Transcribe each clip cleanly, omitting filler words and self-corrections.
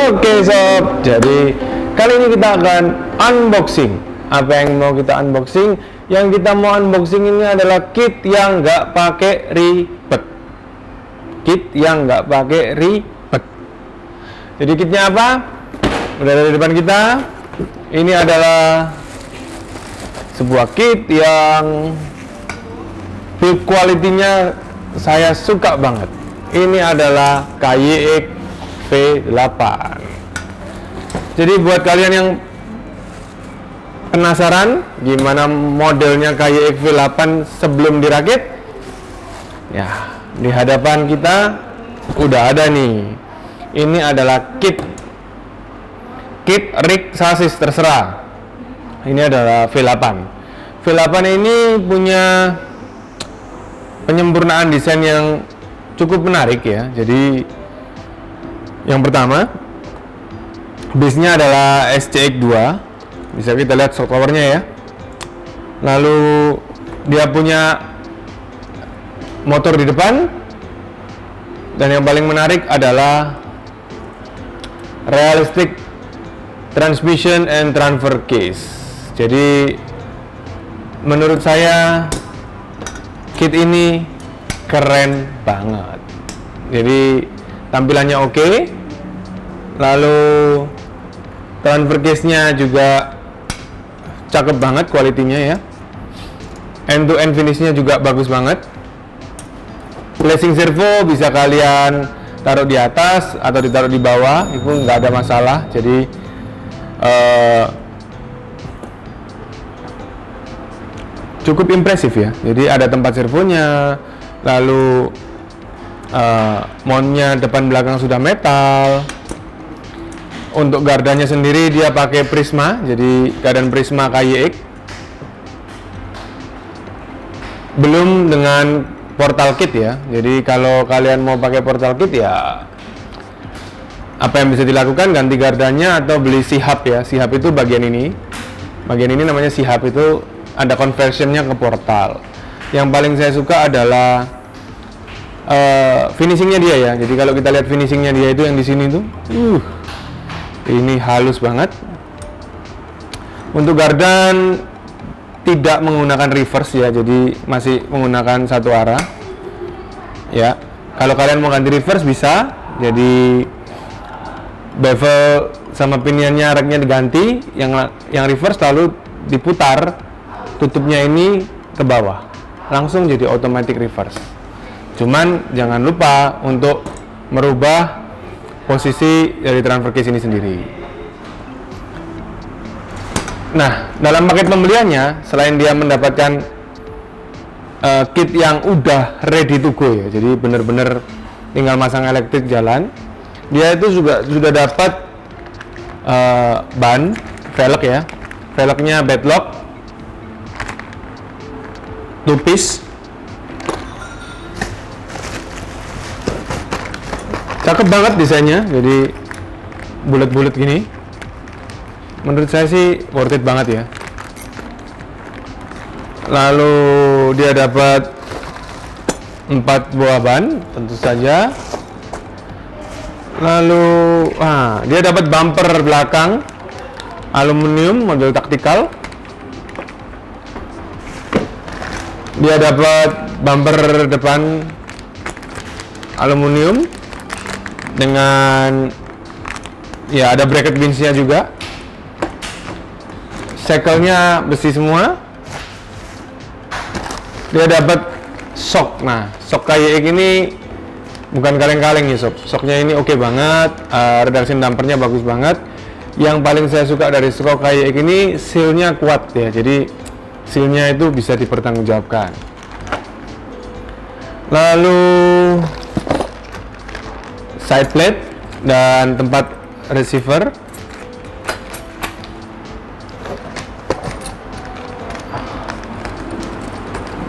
Oke sob, jadi kali ini kita akan unboxing. Apa yang mau kita unboxing? Yang kita mau unboxing ini adalah kit yang nggak pakai ribet. Kit yang nggak pakai ribet. Jadi kitnya apa? Udah ada di depan kita. Ini adalah sebuah kit yang build quality-nya saya suka banget. Ini adalah KYX V8. Jadi buat kalian yang penasaran gimana modelnya KYX V8 sebelum dirakit, ya di hadapan kita udah ada nih. Ini adalah kit rig sasis terserah. Ini adalah V8. V8 ini punya penyempurnaan desain yang cukup menarik ya. Jadi yang pertama, base-nya adalah SCX2. Bisa kita lihat shock power-nya ya. Lalu dia punya motor di depan. Dan yang paling menarik adalah realistic transmission and transfer case. Jadi menurut saya kit ini keren banget. Jadi tampilannya oke. Lalu transfer case-nya juga cakep banget kualitinya ya. End to end finish-nya juga bagus banget. Flashing servo bisa kalian taruh di atas atau ditaruh di bawah, itu nggak ada masalah. Jadi cukup impresif ya. Jadi ada tempat servonya. Lalu mountnya depan belakang sudah metal. Untuk gardanya sendiri dia pakai prisma, jadi gardan prisma KYX. Belum dengan portal kit ya. Jadi kalau kalian mau pakai portal kit ya, apa yang bisa dilakukan, ganti gardanya atau beli C-hub ya. C-hub itu bagian ini. Bagian ini namanya C-hub, itu ada conversionnya ke portal. Yang paling saya suka adalah finishingnya dia ya. Jadi kalau kita lihat finishingnya dia itu yang di sini tuh, ini halus banget. Untuk gardan tidak menggunakan reverse ya, jadi masih menggunakan satu arah. Ya, kalau kalian mau ganti reverse bisa. Jadi bevel sama piniannya, reknya diganti. Yang reverse lalu diputar, tutupnya ini ke bawah, langsung jadi automatic reverse. Cuman jangan lupa untuk merubah posisi dari transfer case ini sendiri. Nah, dalam paket pembeliannya, selain dia mendapatkan kit yang udah ready to go ya, jadi bener-bener tinggal masang elektrik jalan, dia itu juga sudah dapat ban velg ya. Velgnya Bedlock 2 piece. Cakep banget desainnya, jadi bulat-bulat gini. Menurut saya sih worth it banget ya. Lalu dia dapat 4 buah ban, tentu saja. Lalu dia dapat bumper belakang aluminium model taktikal. Dia dapat bumper depan aluminium dengan ya ada bracket winch-nya juga. Sekelnya besi semua. Dia dapat shock. Nah, shock KYX ini bukan kaleng-kaleng ya sob. Shocknya ini oke banget. Reduction dampernya bagus banget. Yang paling saya suka dari shock KYX ini, seal-nya kuat ya. Jadi seal-nya itu bisa dipertanggungjawabkan. Lalu side plate dan tempat receiver.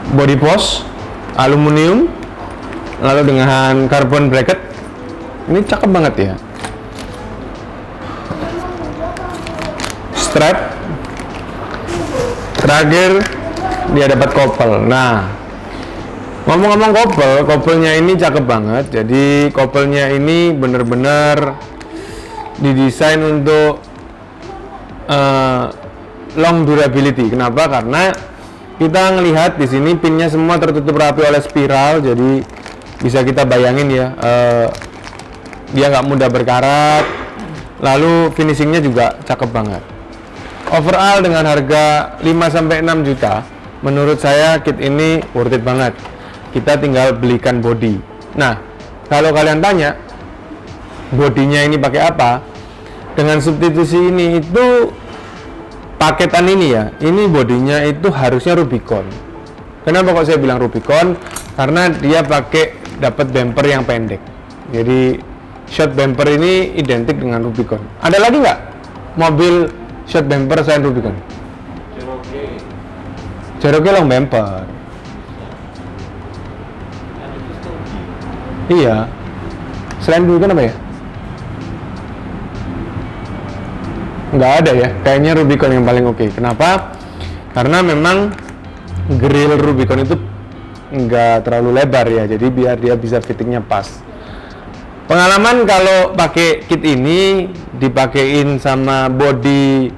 Body post aluminium, lalu dengan carbon bracket. Ini cakep banget ya. Strap. Terakhir dia dapat kopel. Nah, ngomong-ngomong kopelnya ini cakep banget. Jadi kopelnya ini bener-bener didesain untuk long durability. Kenapa? Karena kita ngelihat di sini pinnya semua tertutup rapi oleh spiral, jadi bisa kita bayangin ya, dia nggak mudah berkarat. Lalu finishingnya juga cakep banget. Overall dengan harga 5-6 juta, menurut saya kit ini worth it banget. Kita tinggal belikan body. Nah, kalau kalian tanya bodinya ini pakai apa, dengan substitusi ini itu paketan ini ya, ini bodinya itu harusnya Rubicon. Kenapa kok saya bilang Rubicon? Karena dia pakai dapat bumper yang pendek. Jadi short bumper ini identik dengan Rubicon. Ada lagi nggak mobil short bumper selain Rubicon? Cherokee long bumper. Iya. Selain Rubicon apa ya? Nggak ada ya. Kayaknya Rubicon yang paling oke. Kenapa? Karena memang grill Rubicon itu nggak terlalu lebar ya. Jadi biar dia bisa fittingnya pas. Pengalaman kalau pakai kit ini dipakein sama body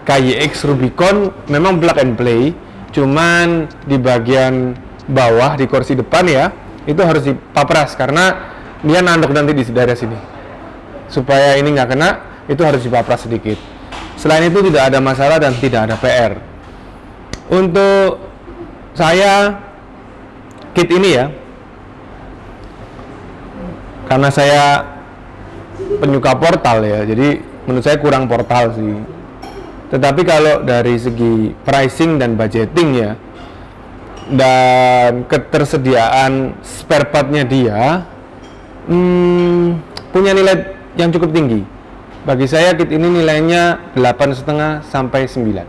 KYX Rubicon memang plug and play, cuman di bagian bawah di kursi depan ya itu harus dipapras karena dia nanduk nanti di daerah sini. Supaya ini nggak kena, itu harus dipapras sedikit. Selain itu tidak ada masalah dan tidak ada PR. Untuk saya kit ini ya, karena saya penyuka portal ya, jadi menurut saya kurang portal sih. Tetapi kalau dari segi pricing dan budgeting ya, dan ketersediaan spare partnya dia, punya nilai yang cukup tinggi. Bagi saya kit ini nilainya 8,5 sampai 9.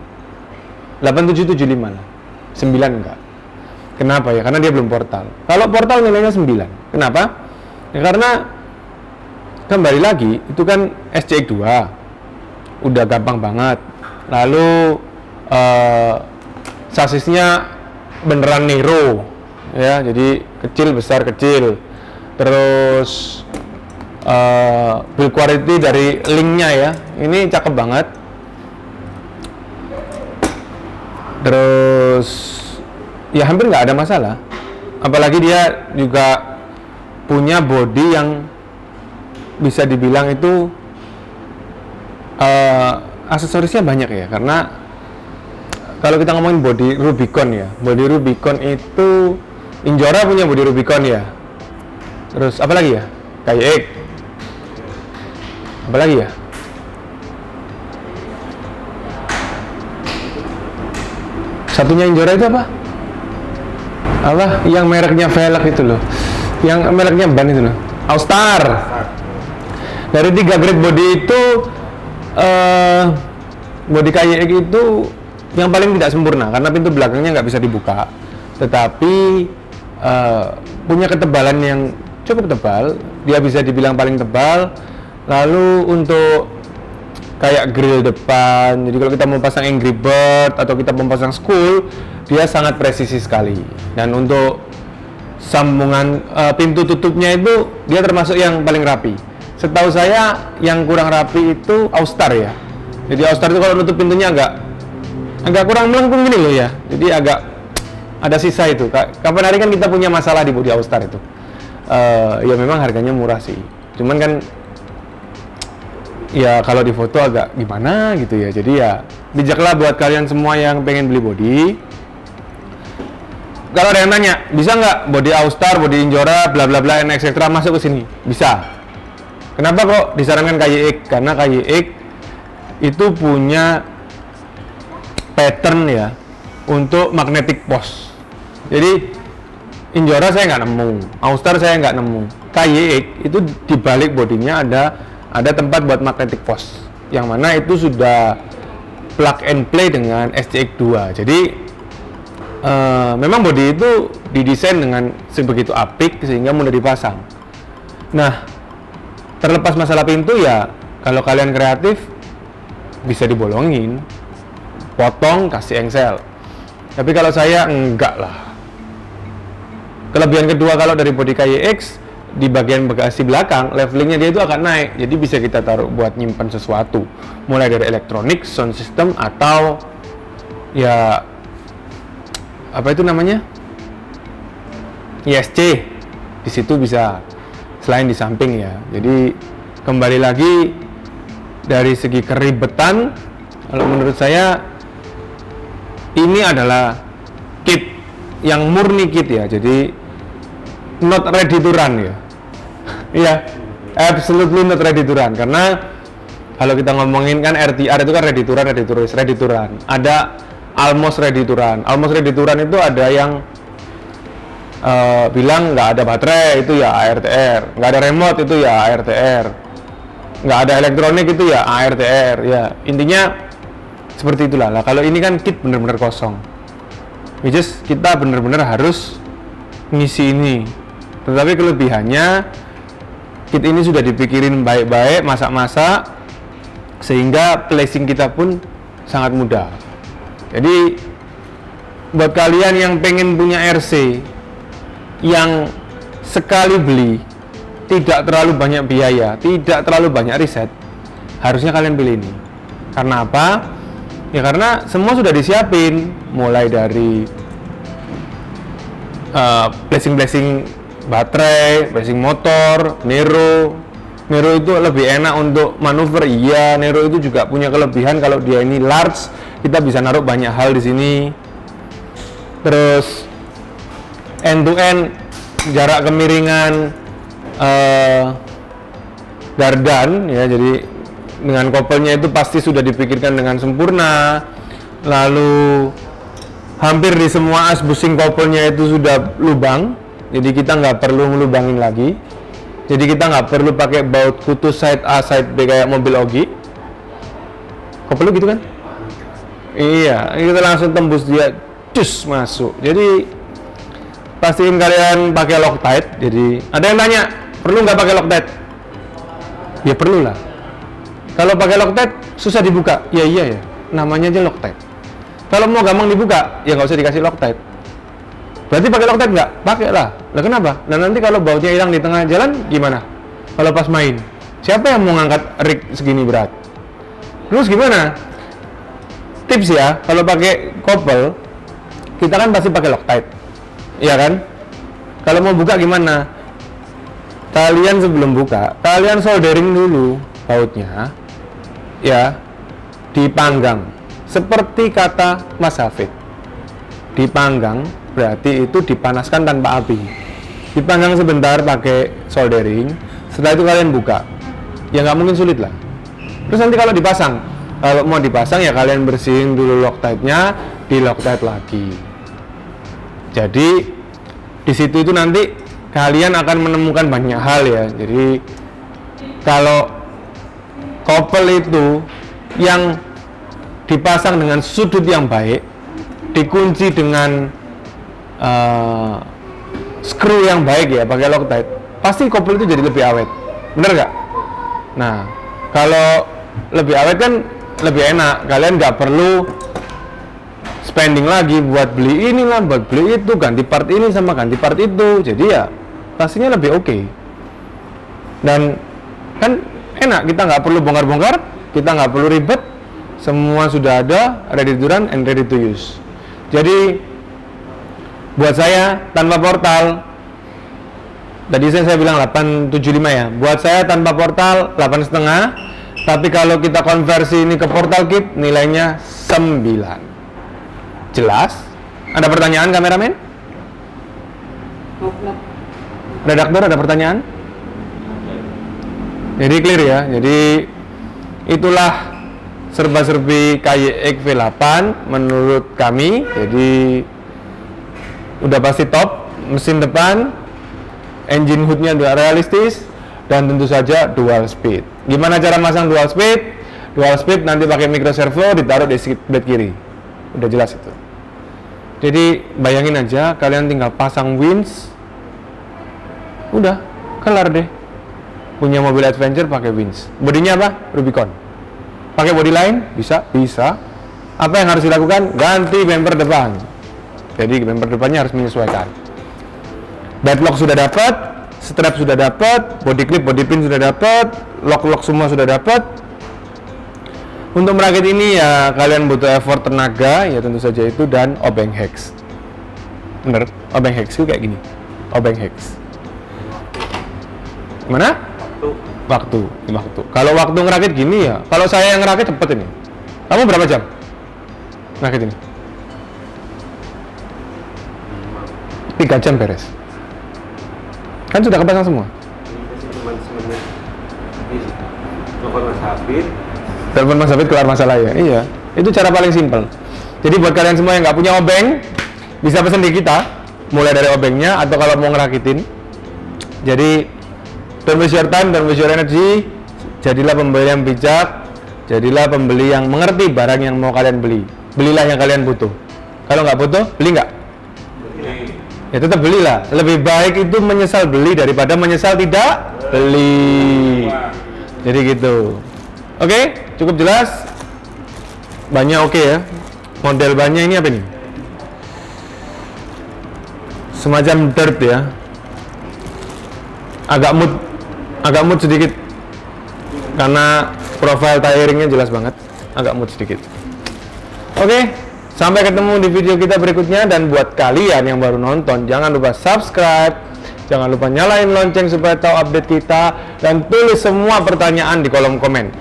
8,775 lah. 9 enggak. Kenapa ya? Karena dia belum portal. Kalau portal nilainya 9. Kenapa? Ya karena kembali lagi itu kan SCX 2 udah gampang banget. Lalu sasisnya beneran Nero ya, jadi kecil besar kecil. Terus build quality dari linknya ya, ini cakep banget. Terus ya hampir nggak ada masalah. Apalagi dia juga punya body yang bisa dibilang itu aksesorisnya banyak ya, karena kalau kita ngomongin body Rubicon ya, body Rubicon itu Injora punya body Rubicon ya. Terus apa lagi ya? KYX. Apa lagi ya? Satunya Injora itu apa? Apa? Yang mereknya velg itu loh. Yang mereknya ban itu loh. Austar. Dari 3 grade body itu body KYX itu yang paling tidak sempurna karena pintu belakangnya nggak bisa dibuka. Tetapi punya ketebalan yang cukup tebal, dia bisa dibilang paling tebal. Lalu untuk kayak grill depan, jadi kalau kita mau pasang Angry Bird atau kita mau pasang Skull, dia sangat presisi sekali. Dan untuk sambungan pintu tutupnya itu dia termasuk yang paling rapi. Setahu saya yang kurang rapi itu Austar ya. Jadi Austar itu kalau nutup pintunya agak kurang melengkung gini loh ya. Jadi agak ada sisa itu. Kapan hari kan kita punya masalah di bodi Austar itu. Ya memang harganya murah sih. Cuman kan ya kalau di foto agak gimana gitu ya. Jadi ya bijaklah buat kalian semua yang pengen beli body. Kalau ada yang tanya, bisa nggak body Austar, body Injora, bla bla bla, etc. masuk ke sini? Bisa. Kenapa kok disarankan KYX? Karena KYX itu punya pattern ya untuk magnetic post. Jadi Injora saya nggak nemu, Austar saya nggak nemu. KYX itu di balik bodinya ada tempat buat magnetic post, yang mana itu sudah plug and play dengan SCX 2. Jadi memang body itu didesain dengan sebegitu apik sehingga mudah dipasang. Nah, terlepas masalah pintu ya, kalau kalian kreatif bisa dibolongin, potong, kasih engsel. Tapi kalau saya enggak lah. Kelebihan kedua kalau dari body KYX, di bagian bagasi belakang, levelingnya dia itu akan naik. Jadi bisa kita taruh buat nyimpan sesuatu, mulai dari elektronik, sound system, atau ya apa itu namanya, ISC. Di situ bisa, selain di samping ya. Jadi kembali lagi dari segi keribetan, kalau menurut saya ini adalah kit yang murni kit ya. Jadi not ready to run ya. Iya, absolutely not ready to run. Karena kalau kita ngomongin kan RTR itu kan ready to run, ready to race, ready to run. Ada almost ready to run. Almost ready to run itu ada yang bilang nggak ada baterai, itu ya ARTR. Nggak ada remote, itu ya ARTR. Nggak ada elektronik, itu ya ARTR. Ya, intinya seperti itulah. Lah, kalau ini kan kit bener-bener kosong. Which is kita bener-bener harus ngisi ini. Tetapi kelebihannya, kit ini sudah dipikirin baik-baik, masak-masak, sehingga placing kita pun sangat mudah. Jadi buat kalian yang pengen punya RC yang sekali beli tidak terlalu banyak biaya, tidak terlalu banyak riset, harusnya kalian pilih ini. Karena apa? Ya karena semua sudah disiapin, mulai dari placing baterai, placing motor, Nero itu lebih enak untuk manuver. Iya, Nero itu juga punya kelebihan kalau dia ini large, kita bisa naruh banyak hal di sini. Terus end to end, jarak kemiringan gardan ya, jadi dengan kopelnya itu pasti sudah dipikirkan dengan sempurna. Lalu hampir di semua as busing kopelnya itu sudah lubang, jadi kita nggak perlu ngelubangin lagi. Jadi kita nggak perlu pakai baut kutu side A side B kayak mobil Ogi. Kopel gitu kan? Iya, kita langsung tembus dia, cus masuk. Jadi pastiin kalian pakai Loctite. Jadi ada yang tanya, perlu nggak pakai Loctite? Ya perlu lah. Kalau pakai Loctite susah dibuka. Ya iya ya, namanya aja Loctite. Kalau mau gampang dibuka, ya nggak usah dikasih Loctite. Berarti pakai Loctite nggak? Pakai lah. Lah kenapa? Nah nanti kalau bautnya hilang di tengah jalan gimana? Kalau pas main, siapa yang mau ngangkat rig segini berat? Terus gimana? Tips ya, kalau pakai kopel, kita kan pasti pakai Loctite, iya kan? Kalau mau buka gimana? Kalian sebelum buka, kalian soldering dulu bautnya, ya, dipanggang. Seperti kata Mas Hafid, dipanggang berarti itu dipanaskan tanpa api. Dipanggang sebentar pakai soldering, setelah itu kalian buka. Ya nggak mungkin sulit lah. Terus nanti kalau dipasang, kalau mau dipasang ya kalian bersihin dulu Loctite-nya, di Loctite lagi. Jadi di situ itu nanti kalian akan menemukan banyak hal ya. Jadi kalau kopel itu yang dipasang dengan sudut yang baik, dikunci dengan screw yang baik ya, pakai Loctite, pasti kopel itu jadi lebih awet, bener nggak? Nah, kalau lebih awet kan lebih enak, kalian nggak perlu spending lagi buat beli ini lah, buat beli itu, ganti part ini sama ganti part itu, jadi ya pastinya lebih oke. Dan kan enak, kita nggak perlu bongkar-bongkar, kita nggak perlu ribet, semua sudah ada, ready to run and ready to use. Jadi buat saya tanpa portal, tadi saya bilang 875 ya, buat saya tanpa portal 8,5, tapi kalau kita konversi ini ke portal kit nilainya 9. Jelas? Ada pertanyaan kameramen? Redaktor ada pertanyaan? Jadi clear ya, jadi itulah serba-serbi KYX V8 menurut kami. Jadi udah pasti top, mesin depan, engine hoodnya juga realistis, dan tentu saja dual speed. Gimana cara masang dual speed? Dual speed nanti pakai micro servo, ditaruh di seatbelt kiri. Udah jelas itu. Jadi bayangin aja kalian tinggal pasang winch, udah kelar deh. Punya mobil adventure pakai winch. Bodinya apa? Rubicon. Pakai body line? Bisa? Bisa. Apa yang harus dilakukan? Ganti bumper depan. Jadi bumper depannya harus menyesuaikan. Deadlock sudah dapat, strap sudah dapat, body clip, body pin sudah dapat, lock semua sudah dapat. Untuk merakit ini ya kalian butuh effort tenaga, ya tentu saja itu, dan obeng hex. Bener, obeng hex itu kayak gini. Obeng hex. Mana? Waktu. Kalau waktu ngerakit gini ya, kalau saya yang ngerakit cepet ini. Kamu berapa jam ngerakit ini? 3 jam beres. Kan sudah kepasang semua. Telepon Mas Hafid keluar masalah ya. Iya, itu cara paling simpel. Jadi buat kalian semua yang nggak punya obeng, bisa pesan di kita, mulai dari obengnya atau kalau mau ngerakitin. Jadi don't waste your time, don't waste your energy. Jadilah pembeli yang bijak, jadilah pembeli yang mengerti barang yang mau kalian beli. Belilah yang kalian butuh. Kalau nggak butuh, beli nggak? Ya tetap belilah. Lebih baik itu menyesal beli daripada menyesal tidak beli. Jadi gitu. Oke, cukup jelas. Bannya oke ya. Model bannya ini apa nih? Semacam dirt ya. Agak mood sedikit. Karena profile tiringnya jelas banget. Agak mood sedikit. Oke. Sampai ketemu di video kita berikutnya, dan buat kalian yang baru nonton jangan lupa subscribe, jangan lupa nyalain lonceng supaya tahu update kita, dan tulis semua pertanyaan di kolom komen.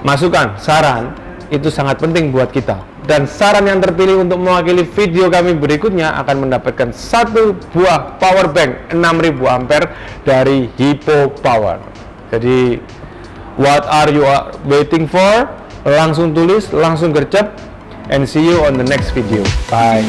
Masukan, saran itu sangat penting buat kita, dan saran yang terpilih untuk mewakili video kami berikutnya akan mendapatkan 1 buah power bank 6000 ampere dari Hippo Power. Jadi what are you waiting for? Langsung tulis, langsung gercep. And see you on the next video. Bye.